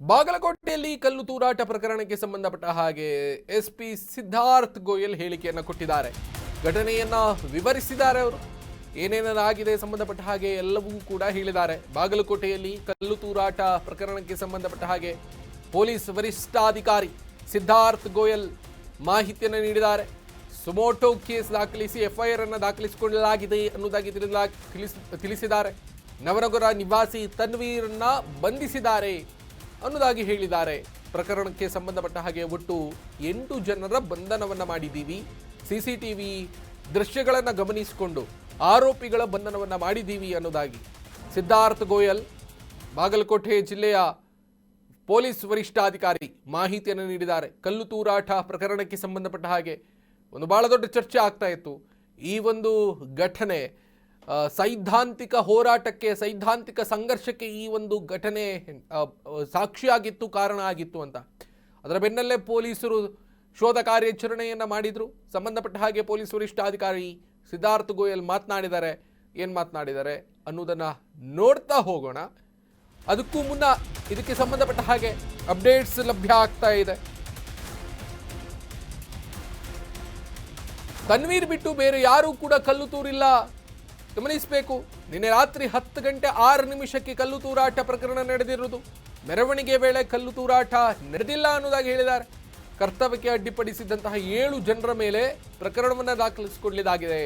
ಬಾಗಲಕೋಟೆಯಲ್ಲಿ ಕಲ್ಲು ತೂರಾಟ ಪ್ರಕರಣಕ್ಕೆ ಸಂಬಂಧಪಟ್ಟ ಹಾಗೆ ಎಸ್ಪಿ ಸಿದ್ಧಾರ್ಥ್ ಗೋಯಲ್ ಹೇಳಿಕೆಯನ್ನು ಕೊಟ್ಟಿದ್ದಾರೆ. ಘಟನೆಯನ್ನ ವಿವರಿಸಿದ್ದಾರೆ. ಅವರು ಏನೇನಾಗಿದೆ ಸಂಬಂಧಪಟ್ಟ ಹಾಗೆ ಎಲ್ಲವೂ ಕೂಡ ಹೇಳಿದ್ದಾರೆ. ಬಾಗಲಕೋಟೆಯಲ್ಲಿ ಕಲ್ಲು ತೂರಾಟ ಪ್ರಕರಣಕ್ಕೆ ಸಂಬಂಧಪಟ್ಟ ಹಾಗೆ ಪೊಲೀಸ್ ವರಿಷ್ಠಾಧಿಕಾರಿ ಸಿದ್ಧಾರ್ಥ್ ಗೋಯಲ್ ಮಾಹಿತಿಯನ್ನು ನೀಡಿದ್ದಾರೆ. ಸುಮೋಟೋ ಕೇಸ್ ದಾಖಲಿಸಿ ಎಫ್ಐಆರ್ ಅನ್ನು ದಾಖಲಿಸಿಕೊಳ್ಳಲಾಗಿದೆ ಅನ್ನೋದಾಗಿ ತಿಳಿಸಿದ್ದಾರೆ. ನವನಗರ ನಿವಾಸಿ ತನ್ವೀರ್ನ ಬಂಧಿಸಿದ್ದಾರೆ ಅನ್ನೋದಾಗಿ ಹೇಳಿದ್ದಾರೆ. ಪ್ರಕರಣಕ್ಕೆ ಸಂಬಂಧಪಟ್ಟ ಹಾಗೆ ಒಟ್ಟು 8 ಜನರ ಬಂಧನವನ್ನ ಮಾಡಿದ್ದೀವಿ. ಸಿಸಿಟಿವಿ ದೃಶ್ಯಗಳನ್ನು ಗಮನಿಸಿಕೊಂಡು ಆರೋಪಿಗಳ ಬಂಧನವನ್ನ ಮಾಡಿದ್ದೀವಿ ಅನ್ನೋದಾಗಿ ಸಿದ್ಧಾರ್ಥ್ ಗೋಯಲ್ ಬಾಗಲಕೋಟೆ ಜಿಲ್ಲೆಯ ಪೊಲೀಸ್ ವರಿಷ್ಠಾಧಿಕಾರಿ ಮಾಹಿತಿಯನ್ನು ನೀಡಿದ್ದಾರೆ. ಕಲ್ಲು ತೂರಾಟ ಪ್ರಕರಣಕ್ಕೆ ಸಂಬಂಧಪಟ್ಟ ಹಾಗೆ ಒಂದು ಬಹಳ ದೊಡ್ಡ ಚರ್ಚೆ ಆಗ್ತಾ ಇತ್ತು. ಈ ಒಂದು ಘಟನೆ ಸೈದ್ಧಾಂತಿಕ ಹೋರಾಟಕ್ಕೆ, ಸೈದ್ಧಾಂತಿಕ ಸಂಘರ್ಷಕ್ಕೆ ಈ ಒಂದು ಘಟನೆ ಸಾಕ್ಷಿಯಾಗಿತ್ತು, ಕಾರಣ ಆಗಿತ್ತು ಅಂತ. ಅದರ ಬೆನ್ನಲ್ಲೇ ಪೊಲೀಸರು ಶೋಧ ಕಾರ್ಯಾಚರಣೆಯನ್ನು ಮಾಡಿದರು. ಸಂಬಂಧಪಟ್ಟ ಹಾಗೆ ಪೊಲೀಸ್ ವರಿಷ್ಠಾಧಿಕಾರಿ ಸಿದ್ಧಾರ್ಥ್ ಗೋಯಲ್ ಮಾತನಾಡಿದ್ದಾರೆ. ಏನು ಮಾತನಾಡಿದ್ದಾರೆ ಅನ್ನೋದನ್ನು ನೋಡ್ತಾ ಹೋಗೋಣ. ಅದಕ್ಕೂ ಮುನ್ನ ಇದಕ್ಕೆ ಸಂಬಂಧಪಟ್ಟ ಹಾಗೆ ಅಪ್ಡೇಟ್ಸ್ ಲಭ್ಯ ಆಗ್ತಾ ಇದೆ. ತನ್ವೀರ್ ಬಿಟ್ಟು ಬೇರೆ ಯಾರೂ ಕೂಡ ಕಲ್ಲು ತೂರಿಲ್ಲ, ಗಮನಿಸಬೇಕು. ನಿನ್ನೆ ರಾತ್ರಿ 10:06 ಕಲ್ಲು ತೂರಾಟ ಪ್ರಕರಣ ನಡೆದಿರುವುದು. ಮೆರವಣಿಗೆ ವೇಳೆ ಕಲ್ಲು ತೂರಾಟ ನಡೆದಿಲ್ಲ ಅನ್ನೋದಾಗಿ ಹೇಳಿದ್ದಾರೆ. ಕರ್ತವ್ಯಕ್ಕೆ ಅಡ್ಡಿಪಡಿಸಿದಂತಹ 7 ಜನರ ಮೇಲೆ ಪ್ರಕರಣವನ್ನು ದಾಖಲಿಸಿಕೊಳ್ಳಲಾಗಿದೆ.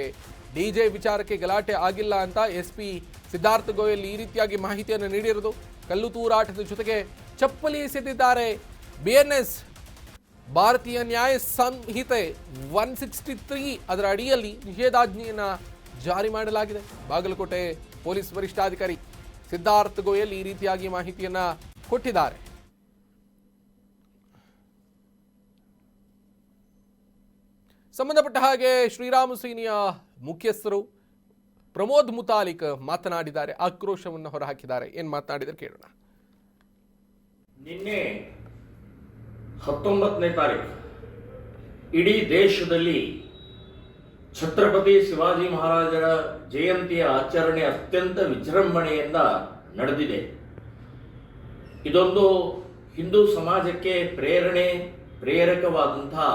ಡಿಜೆ ವಿಚಾರಕ್ಕೆ ಗಲಾಟೆ ಆಗಿಲ್ಲ ಅಂತ ಎಸ್ಪಿ ಸಿದ್ಧಾರ್ಥ್ ಗೋಯಲ್ ಈ ರೀತಿಯಾಗಿ ಮಾಹಿತಿಯನ್ನು ನೀಡಿರುವುದು. ಕಲ್ಲು ತೂರಾಟದ ಜೊತೆಗೆ ಚಪ್ಪಲಿ ಎಸೆದಿದ್ದಾರೆ. ಬಿಎನ್ಎಸ್ ಭಾರತೀಯ ನ್ಯಾಯ ಸಂಹಿತೆ 163 ಅದರ ಅಡಿಯಲ್ಲಿ ನಿಷೇಧಾಜ್ಞೆಯನ್ನು ಜಾರಿ ಮಾಡಲಾಗಿದೆ. ಬಾಗಲಕೋಟೆ ಪೊಲೀಸ್ ವರಿಷ್ಠಾಧಿಕಾರಿ ಸಿದ್ಧಾರ್ಥ್ ಗೋಯಲ್ ಈ ರೀತಿಯಾಗಿ ಮಾಹಿತಿಯನ್ನ ಕೊಟ್ಟಿದ್ದಾರೆ. ಸಂಬಂಧಪಟ್ಟ ಹಾಗೆ ಶ್ರೀರಾಮ ಸೇನೆಯ ಮುಖ್ಯಸ್ಥರು ಪ್ರಮೋದ್ ಮುತಾಲಿಕ್ ಮಾತನಾಡಿದ್ದಾರೆ. ಆಕ್ರೋಶವನ್ನು ಹೊರಹಾಕಿದ್ದಾರೆ. ಏನ್ ಮಾತನಾಡಿದರೆ ಕೇಳೋಣ. ನಿನ್ನೆ 19ನೇ ತಾರೀಕು ಇಡೀ ದೇಶದಲ್ಲಿ ಛತ್ರಪತಿ ಶಿವಾಜಿ ಮಹಾರಾಜರ ಜಯಂತಿಯ ಆಚರಣೆ ಅತ್ಯಂತ ವಿಜೃಂಭಣೆಯಿಂದ ನಡೆದಿದೆ. ಇದೊಂದು ಹಿಂದೂ ಸಮಾಜಕ್ಕೆ ಪ್ರೇರಕವಾದಂತಹ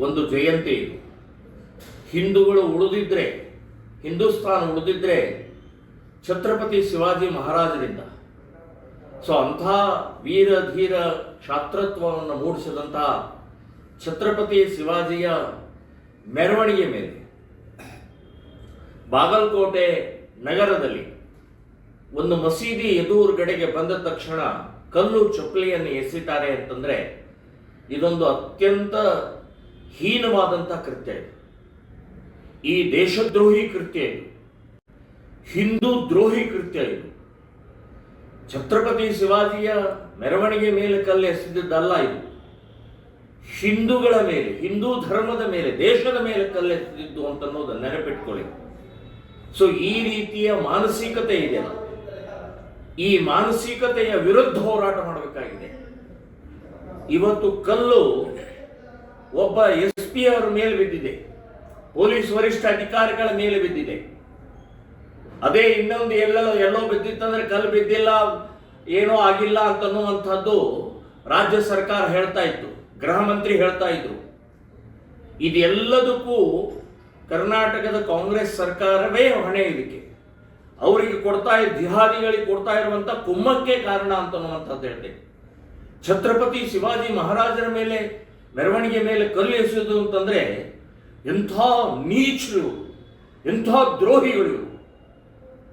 ಒಂದು ಜಯಂತಿ. ಹಿಂದೂಗಳು ಉಳಿದಿದ್ರೆ, ಹಿಂದೂಸ್ತಾನ ಉಳಿದಿದ್ರೆ ಛತ್ರಪತಿ ಶಿವಾಜಿ ಮಹಾರಾಜರಿಂದ. ಸೊ ಅಂಥ ವೀರ ಧೀರ ಶಾಸ್ತ್ರತ್ವವನ್ನು ಮೂಡಿಸಿದಂತಹ ಛತ್ರಪತಿ ಶಿವಾಜಿಯ ಮೆರವಣಿಗೆ ಮೇಲೆ ಬಾಗಲಕೋಟೆ ನಗರದಲ್ಲಿ ಒಂದು ಮಸೀದಿ ಎದುರುಗಡೆಗೆ ಬಂದ ತಕ್ಷಣ ಕಲ್ಲು ಚಪ್ಪಲಿಯನ್ನು ಎಸೆತಾರೆ ಅಂತಂದ್ರೆ ಇದೊಂದು ಅತ್ಯಂತ ಹೀನವಾದಂಥ ಕೃತ್ಯ. ಇದು ಈ ದೇಶದ್ರೋಹಿ ಕೃತ್ಯ, ಇದು ಹಿಂದೂ ದ್ರೋಹಿ ಕೃತ್ಯ. ಇದು ಛತ್ರಪತಿ ಶಿವಾಜಿಯ ಮೆರವಣಿಗೆ ಮೇಲೆ ಕಲ್ಲು ಎಸೆದಿದ್ದಲ್ಲ, ಇದು ಹಿಂದೂಗಳ ಮೇಲೆ, ಹಿಂದೂ ಧರ್ಮದ ಮೇಲೆ, ದೇಶದ ಮೇಲೆ ಕಲ್ಲೆಸೆದಿದ್ದು ಅಂತನ್ನೋದನ್ನು ನೆನಪಿಟ್ಕೊಳ್ಳಿ. ಸೊ ಈ ರೀತಿಯ ಮಾನಸಿಕತೆ ಇದೆಯಲ್ಲ, ಈ ಮಾನಸಿಕತೆಯ ವಿರುದ್ಧ ಹೋರಾಟ ಮಾಡಬೇಕಾಗಿದೆ. ಇವತ್ತು ಕಲ್ಲು ಒಬ್ಬ SP ಅವರ ಮೇಲೆ ಬಿದ್ದಿದೆ, ಪೊಲೀಸ್ ವರಿಷ್ಠ ಅಧಿಕಾರಿಗಳ ಮೇಲೆ ಬಿದ್ದಿದೆ. ಅದೇ ಇನ್ನೊಂದು ಎಲ್ಲೋ ಬಿದ್ದಿತ್ತಂದ್ರೆ ಕಲ್ಲು ಬಿದ್ದಿಲ್ಲ, ಏನೋ ಆಗಿಲ್ಲ ಅಂತನ್ನುವಂಥದ್ದು ರಾಜ್ಯ ಸರ್ಕಾರ ಹೇಳ್ತಾ ಇತ್ತು, ಗೃಹ ಮಂತ್ರಿ ಹೇಳ್ತಾ ಇದ್ರು. ಇದೆಲ್ಲದಕ್ಕೂ ಕರ್ನಾಟಕದ ಕಾಂಗ್ರೆಸ್ ಸರ್ಕಾರವೇ ಹೊಣೆ. ಇದಕ್ಕೆ ಅವರಿಗೆ ಜಿಹಾದಿಗಳಿಗೆ ಕೊಡ್ತಾ ಇರುವಂತ ಕುಮ್ಮಕ್ಕೆ ಕಾರಣ ಅಂತನ್ನುವಂಥದ್ದು ಹೇಳ್ತೇನೆ. ಛತ್ರಪತಿ ಶಿವಾಜಿ ಮಹಾರಾಜರ ಮೇಲೆ ಮೆರವಣಿಗೆ ಮೇಲೆ ಕಲ್ಲು ಎಸೆಯುವುದು ಅಂತಂದ್ರೆ ಎಂಥ ನೀಚರು, ಎಂಥ ದ್ರೋಹಿಗಳು.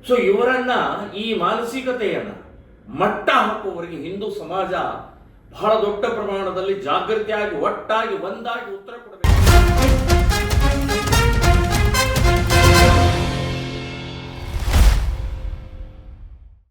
ಸೊ ಇವರನ್ನ, ಈ ಮಾನಸಿಕತೆಯನ್ನ ಮಟ್ಟ ಹಾಕುವವರಿಗೆ ಹಿಂದೂ ಸಮಾಜ ಬಹಳ ದೊಡ್ಡ ಪ್ರಮಾಣದಲ್ಲಿ ಜಾಗೃತಿಯಾಗಿ, ಒಟ್ಟಾಗಿ, ಒಂದಾಗಿ ಉತ್ತರ